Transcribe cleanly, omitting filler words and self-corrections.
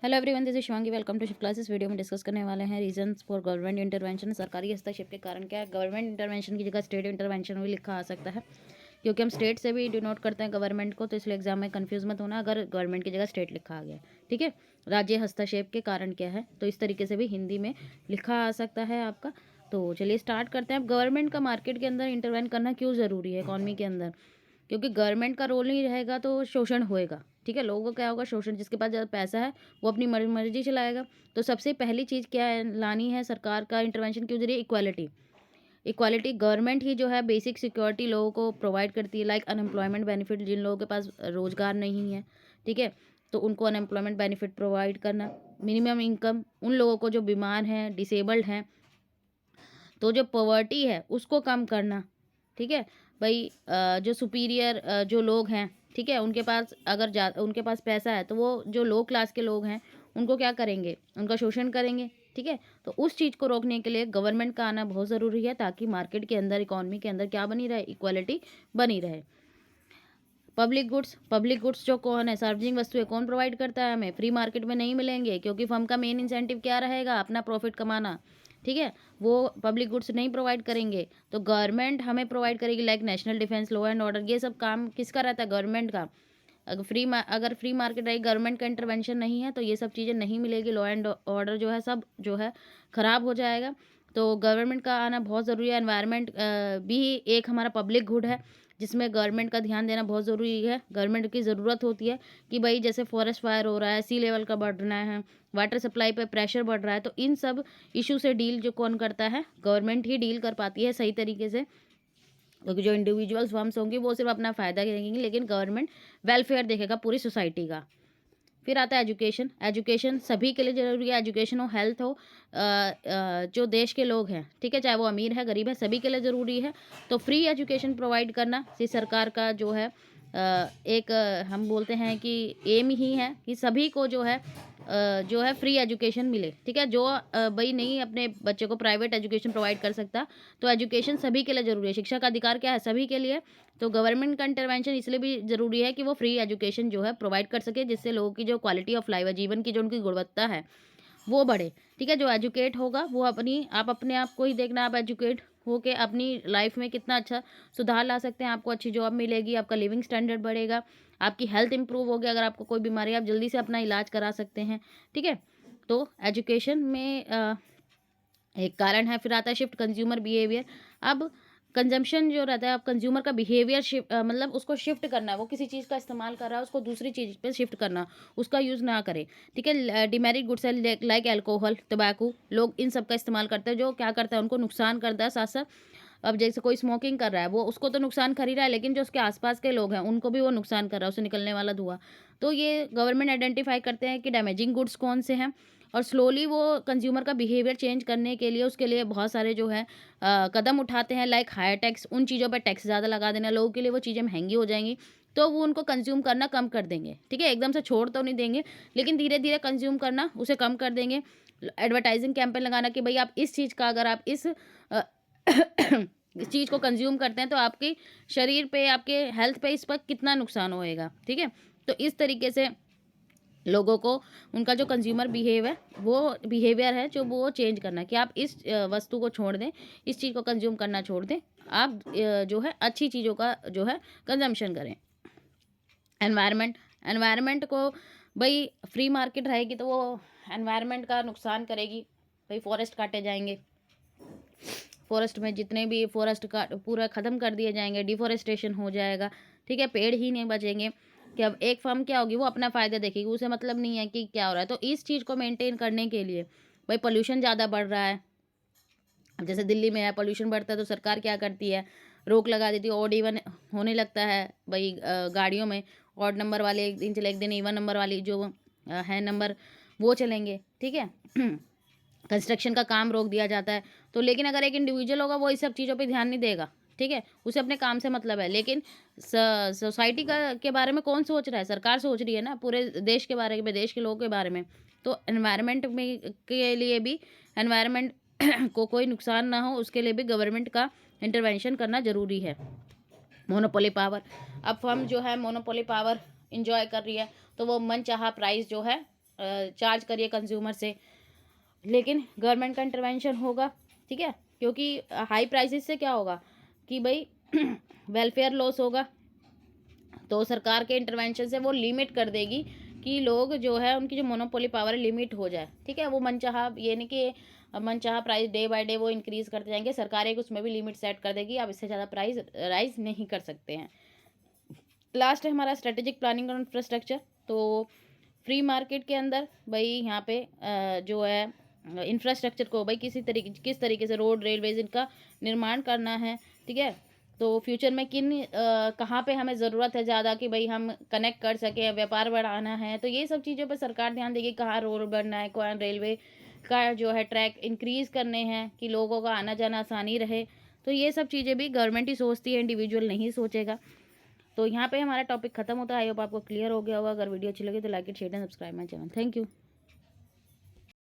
Hello everyone, this is Shivangi. Welcome to Shift Classes. Video में discuss करने वाले हैं रीजंस फॉर गवर्नमेंट इंटरवेंशन। सरकारी हस्तक्षेप के कारण क्या है, गवर्नमेंट इंटरवेंशन की जगह स्टेट इंटरवेंशन भी लिखा आ सकता है, क्योंकि हम स्टेट से भी डिनोट करते हैं गवर्नमेंट को, तो इसलिए एग्जाम में कंफ्यूज मत होना अगर गवर्नमेंट की जगह स्टेट लिखा आ गया। ठीक है, राज्य हस्तक्षेप के कारण क्या है, तो इस तरीके से भी हिंदी में लिखा आ सकता है आपका। तो चलिए स्टार्ट करते हैं। अब गवर्नमेंट का मार्केट के अंदर इंटरवेंट करना क्यों ज़रूरी है इकॉनमी के अंदर, क्योंकि गवर्नमेंट का रोल नहीं रहेगा तो शोषण होएगा। ठीक है, लोगों को क्या होगा, शोषण। जिसके पास ज़्यादा पैसा है वो अपनी मर्जी चलाएगा। तो सबसे पहली चीज़ क्या है, लानी है सरकार का इंटरवेंशन के जरिए, इक्वालिटी। इक्वालिटी गवर्नमेंट ही जो है बेसिक सिक्योरिटी लोगों को प्रोवाइड करती है, लाइक अनएम्प्लॉयमेंट बेनिफिट। जिन लोगों के पास रोजगार नहीं है, ठीक है, तो उनको अनएम्प्लॉयमेंट बेनिफिट प्रोवाइड करना। मिनिमम इनकम उन लोगों को जो बीमार हैं, डिसेबल्ड हैं, तो जो पॉवर्टी है उसको कम करना। ठीक है भाई, जो सुपीरियर जो लोग हैं, ठीक है, उनके पास अगर उनके पास पैसा है तो वो जो लो क्लास के लोग हैं उनको क्या करेंगे, उनका शोषण करेंगे। ठीक है, तो उस चीज़ को रोकने के लिए गवर्नमेंट का आना बहुत ज़रूरी है, ताकि मार्केट के अंदर, इकोनॉमी के अंदर क्या बनी रहे, इक्वालिटी बनी रहे। पब्लिक गुड्स जो कौन है, सार्वजनिक वस्तुएं कौन प्रोवाइड करता है हमें, फ्री मार्केट में नहीं मिलेंगे, क्योंकि फर्म का मेन इंसेंटिव क्या रहेगा, अपना प्रॉफिट कमाना। ठीक है, वो पब्लिक गुड्स नहीं प्रोवाइड करेंगे तो गवर्नमेंट हमें प्रोवाइड करेगी, like national defence, law and order. ये सब काम किसका रहता है, गवर्नमेंट का। अगर फ्री मार्केट रही, गवर्नमेंट का इंटरवेंशन नहीं है, तो ये सब चीज़ें नहीं मिलेगी, लॉ एंड ऑर्डर जो है सब जो है ख़राब हो जाएगा। तो गवर्नमेंट का आना बहुत ज़रूरी है। एनवायरनमेंट भी एक हमारा पब्लिक गुड है, जिसमें गवर्नमेंट का ध्यान देना बहुत ज़रूरी है। गवर्नमेंट की ज़रूरत होती है कि भाई जैसे फॉरेस्ट फायर हो रहा है, सी लेवल का बढ़ना है, वाटर सप्लाई पे प्रेशर बढ़ रहा है, तो इन सब इशू से डील जो कौन करता है, गवर्नमेंट ही डील कर पाती है सही तरीके से। क्योंकि जो इंडिविजुअल्स फर्म्स होंगी वो सिर्फ अपना फ़ायदा देखेंगी, लेकिन गवर्नमेंट वेलफेयर देखेगा पूरी सोसाइटी का। फिर आता है एजुकेशन। एजुकेशन सभी के लिए ज़रूरी है, एजुकेशन हो, हेल्थ हो। जो देश के लोग हैं, ठीक है, चाहे वो अमीर है गरीब है, सभी के लिए ज़रूरी है। तो फ्री एजुकेशन प्रोवाइड करना ये सरकार का जो है एक हम बोलते हैं कि एम ही है कि सभी को जो है फ्री एजुकेशन मिले। ठीक है, जो भाई नहीं अपने बच्चे को प्राइवेट एजुकेशन प्रोवाइड कर सकता, तो एजुकेशन सभी के लिए ज़रूरी है। शिक्षा का अधिकार क्या है, सभी के लिए। तो गवर्नमेंट का इंटरवेंशन इसलिए भी ज़रूरी है कि वो फ्री एजुकेशन जो है प्रोवाइड कर सके, जिससे लोगों की जो क्वालिटी ऑफ लाइफ है, जीवन की जो उनकी गुणवत्ता है, वो बढ़े। ठीक है, जो एजुकेट होगा वो आप अपने आप को ही देखना, आप एजुकेट होके अपनी लाइफ में कितना अच्छा सुधार ला सकते हैं। आपको अच्छी जॉब मिलेगी, आपका लिविंग स्टैंडर्ड बढ़ेगा, आपकी हेल्थ इंप्रूव होगी। अगर आपको कोई बीमारी है, आप जल्दी से अपना इलाज करा सकते हैं। ठीक है, तो एजुकेशन में एक कारण है। फिर आता है शिफ्ट कंज्यूमर बिहेवियर। अब कंजम्पशन जो रहता है, अब कंज्यूमर का बिहेवियर मतलब उसको शिफ्ट करना है। वो किसी चीज़ का इस्तेमाल कर रहा है, उसको दूसरी चीज़ पे शिफ्ट करना, उसका यूज़ ना करे। ठीक है, डिमेरिट गुड्स है, लाइक अल्कोहल, टबैको, लोग इन सब का इस्तेमाल करते हैं, जो क्या करता है, उनको नुकसान करता है। साथ साथ अब जैसे कोई स्मोकिंग कर रहा है, वो उसको तो नुकसान कर ही रहा है, लेकिन जो उसके आसपास के लोग हैं उनको भी वो नुकसान कर रहा है, उससे निकलने वाला धुआं। तो ये गवर्नमेंट आइडेंटिफाई करते हैं कि डैमेजिंग गुड्स कौन से हैं, और स्लोली वो कंज्यूमर का बिहेवियर चेंज करने के लिए, उसके लिए बहुत सारे जो है कदम उठाते हैं, लाइक हायर टैक्स। उन चीज़ों पर टैक्स ज़्यादा लगा देना, लोगों के लिए वो चीज़ें महंगी हो जाएंगी, तो वो उनको कंज्यूम करना कम कर देंगे। ठीक है, एकदम से छोड़ तो नहीं देंगे, लेकिन धीरे धीरे कंज्यूम करना उसे कम कर देंगे। एडवर्टाइजिंग कैंपेन लगाना कि भाई आप इस चीज़ का, अगर आप इस इस चीज़ को कंज्यूम करते हैं तो आपके शरीर पे, आपके हेल्थ पे इस पर कितना नुकसान होएगा। ठीक है, तो इस तरीके से लोगों को उनका जो कंज्यूमर बिहेवियर है जो वो चेंज करना, कि आप इस वस्तु को छोड़ दें, इस चीज़ को कंज्यूम करना छोड़ दें, आप जो है अच्छी चीज़ों का जो है कंजम्पशन करें। एनवायरनमेंट, एनवायरनमेंट को भाई फ्री मार्केट रहेगी तो वो एनवायरनमेंट का नुकसान करेगी। भाई फॉरेस्ट काटे जाएंगे, फॉरेस्ट में जितने भी फॉरेस्ट का पूरा ख़त्म कर दिए जाएंगे, डिफॉरेस्टेशन हो जाएगा। ठीक है, पेड़ ही नहीं बचेंगे। कि अब एक फर्म क्या होगी, वो अपना फ़ायदा देखेगी, उसे मतलब नहीं है कि क्या हो रहा है। तो इस चीज़ को मेंटेन करने के लिए भाई पोल्यूशन ज़्यादा बढ़ रहा है। अब जैसे दिल्ली में है, पोल्यूशन बढ़ता है तो सरकार क्या करती है, रोक लगा देती है। ऑड इवन होने लगता है भाई गाड़ियों में, ऑड नंबर वाले एक दिन चले, एक दिन इवन नंबर वाली जो है नंबर, वो चलेंगे। ठीक है, कंस्ट्रक्शन का काम रोक दिया जाता है। तो लेकिन अगर एक इंडिविजुअल होगा, वो इस सब चीज़ों पे ध्यान नहीं देगा। ठीक है, उसे अपने काम से मतलब है, लेकिन सोसाइटी का के बारे में कौन सोच रहा है, सरकार सोच रही है ना, पूरे देश के बारे में, देश के लोगों के बारे में। तो एनवायरनमेंट में के लिए भी, एनवायरनमेंट को कोई नुकसान ना हो, उसके लिए भी गवर्नमेंट का इंटरवेंशन करना ज़रूरी है। Monopoly power. अब फर्म जो है मोनोपोली पावर इंजॉय कर रही है, तो वो मनचाहा प्राइस जो है चार्ज करिए कंज्यूमर से, लेकिन गवर्नमेंट का इंटरवेंशन होगा, ठीक है। क्योंकि हाई प्राइसेस से क्या होगा कि भाई वेलफेयर लॉस होगा, तो सरकार के इंटरवेंशन से वो लिमिट कर देगी कि लोग जो है उनकी जो मोनोपोली पावर है लिमिट हो जाए, ठीक है। वो मनचाहा, ये नहीं कि मनचाहा प्राइस डे बाय डे वो इंक्रीज़ करते जाएंगे, सरकार एक उसमें भी लिमिट सेट कर देगी, आप इससे ज़्यादा प्राइस राइज नहीं कर सकते हैं। लास्ट है हमारा स्ट्रेटेजिक प्लानिंग और इंफ्रास्ट्रक्चर। तो फ्री मार्केट के अंदर भाई यहाँ पे जो है इंफ्रास्ट्रक्चर को भाई किस तरीके से रोड रेलवेज इनका निर्माण करना है, ठीक है। तो फ्यूचर में कहाँ पे हमें ज़रूरत है ज़्यादा कि भाई हम कनेक्ट कर सकें, व्यापार बढ़ाना है, तो ये सब चीज़ों पर सरकार ध्यान देगी। कहाँ रोड बनना है, कहाँ रेलवे का जो है ट्रैक इंक्रीज़ करने हैं कि लोगों का आना जाना आसानी रहे। तो ये सब चीज़ें भी गवर्नमेंट ही सोचती है, इंडिविजुअल नहीं सोचेगा। तो यहाँ पे हमारा टॉपिक खत्म होता है। आई होप आपको क्लियर हो गया होगा। अगर वीडियो अच्छी लगी तो like it, share and subscribe my channel. Thank you.